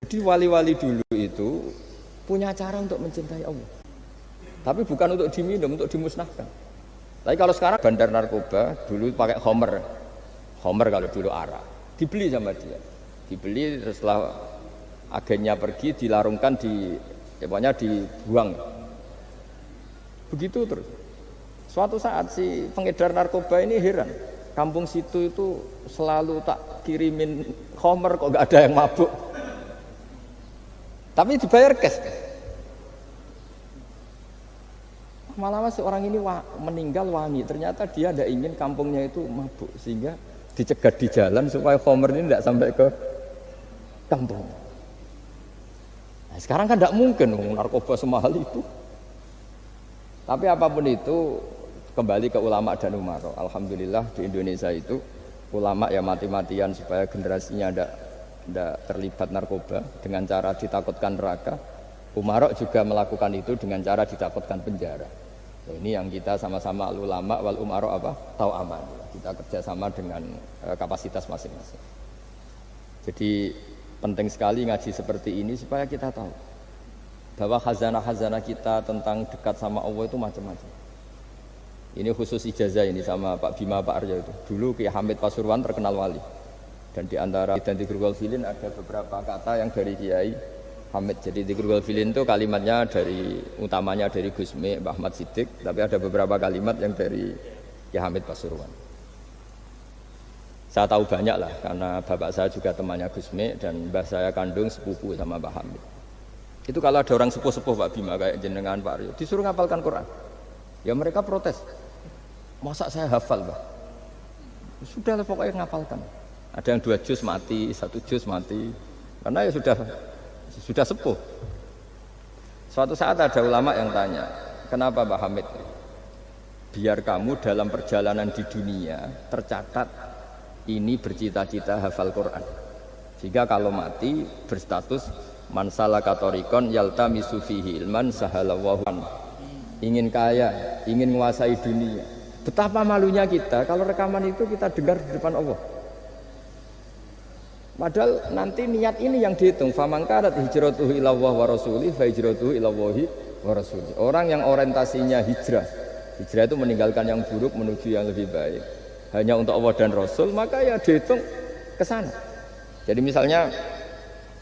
Jadi wali-wali dulu itu punya cara untuk mencintai Allah. Tapi bukan untuk diminum, untuk dimusnahkan. Tapi kalau sekarang bandar narkoba dulu pakai homer. Homer kalau dulu arak. Dibeli sama dia. Dibeli setelah agennya pergi dilarungkan pokoknya dibuang. Begitu terus. Suatu saat si pengedar narkoba ini heran. Kampung situ itu selalu tak kirimin homer kok gak ada yang mabuk. Tapi dibayar cash. Malah masih orang ini meninggal wangi. Ternyata dia tidak ingin kampungnya itu mabuk, sehingga dicegat di jalan supaya homer ini tidak sampai ke kampung. Nah, sekarang kan tidak mungkin narkoba semahal itu. Tapi apapun itu kembali ke ulama dan umaro. Alhamdulillah di Indonesia itu ulama ya mati-matian supaya generasinya tidak terlibat narkoba dengan cara ditakutkan neraka. Umaro juga melakukan itu dengan cara ditakutkan penjara. Ini yang kita sama-sama ulama wal umaro tahu aman. Kita kerjasama dengan kapasitas masing-masing. Jadi penting sekali ngaji seperti ini supaya kita tahu bahwa khazanah-khazanah kita tentang dekat sama Allah itu macam-macam. Ini khusus ijazah ini sama Pak Bima, Pak Aryo itu. Dulu Ki Hamid Pasuruan terkenal wali. Dan di antara Dzikrul Filin ada beberapa kata yang dari Kiai Hamid. Jadi Dzikrul Filin itu kalimatnya utamanya dari Gusmi, Mbah Ahmad Siddiq, tapi ada beberapa kalimat yang dari Ki Hamid Pasuruan. Saya tahu banyak lah karena bapak saya juga temannya Gusmi dan mbah saya kandung sepupu sama Mbah Hamid. Itu kalau ada orang sepuh-sepuh Pak Bima kayak jenengan Pak Aryo disuruh ngapalkan Quran. Ya mereka protes. Masa saya hafal, Pak? Sudah lah pokoknya ngapalkan. Ada yang 2 juz mati, 1 juz mati. Karena ya sudah sepuh. Suatu saat ada ulama yang tanya, kenapa Mbah Hamid? Biar kamu dalam perjalanan di dunia tercatat ini bercita-cita hafal Quran. Sehingga kalau mati berstatus man salaka thariqan yaltamisu fihi ilman sahalallahu ingin kaya, ingin menguasai dunia. Betapa malunya kita kalau rekaman itu kita dengar di depan Allah. Padahal nanti niat ini yang dihitung. Famangkarat hijratuhu ila Allah wa rasulih fa hijratuhu ila Allahi wa rasulih. Orang yang orientasinya hijrah itu meninggalkan yang buruk menuju yang lebih baik. Hanya untuk Allah dan Rasul, maka ya dihitung ke sana. Jadi misalnya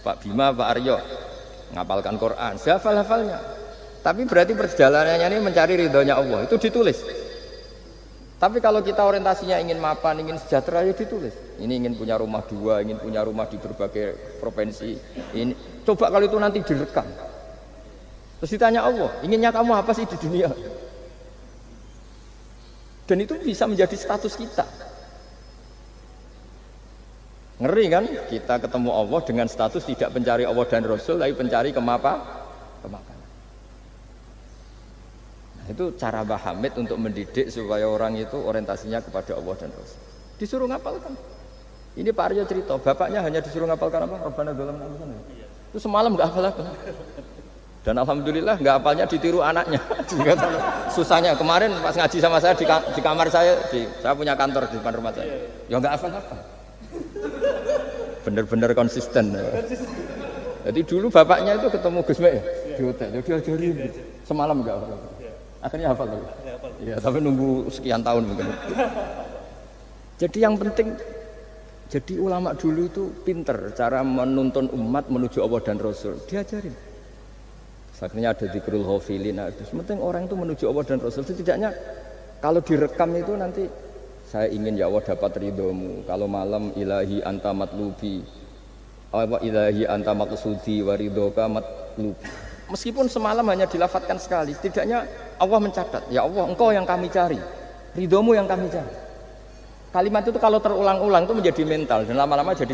Pak Bima, Pak Aryo ngapalkan Quran, hafal-hafalnya. Tapi berarti perjalanannya ini mencari ridhonya Allah, itu ditulis. Tapi kalau kita orientasinya ingin mapan, ingin sejahtera, ya ditulis. Ini ingin punya rumah 2, ingin punya rumah di berbagai provinsi. Ini coba kalau itu nanti direkam. Terus ditanya Allah, inginnya kamu apa sih di dunia? Dan itu bisa menjadi status kita. Ngeri kan? Kita ketemu Allah dengan status tidak pencari Allah dan Rasul, tapi pencari kemakanan. Itu cara Mbah Hamid untuk mendidik supaya orang itu orientasinya kepada Allah dan Rasul. Disuruh ngapalkan. Ini Pak Aryo cerita, bapaknya hanya disuruh ngapalkan apa? Rabbana dzalamna anfusana. Itu semalam enggak hafal. Dan alhamdulillah enggak hafalnya ditiru anaknya. Susahnya kemarin pas ngaji sama saya di kamar saya punya kantor di depan rumah saya. Ya enggak hafal-hafal. Bener-bener konsisten. Jadi dulu bapaknya itu ketemu Gus Mek di hotel, dia diajarin semalam enggak hafal. Akhirnya hafal lagi. Ya, tapi nunggu sekian tahun mungkin. Jadi yang penting, jadi ulama dulu itu pinter cara menuntun umat menuju Allah dan Rasul. Diajarin. Akhirnya ada Dzikrul Ghafilin. Penting orang itu menuju Allah dan Rasul. Setidaknya kalau direkam itu nanti saya ingin ya Allah dapat ridhomu. Kalau malam ilahi anta matlubi, wa ilahi anta maqsudi wa ridhoka matlubi. Meskipun semalam hanya dilafatkan sekali, setidaknya Allah mencatat, ya Allah engkau yang kami cari, ridhomu yang kami cari. Kalimat itu kalau terulang-ulang itu menjadi mental dan lama-lama jadi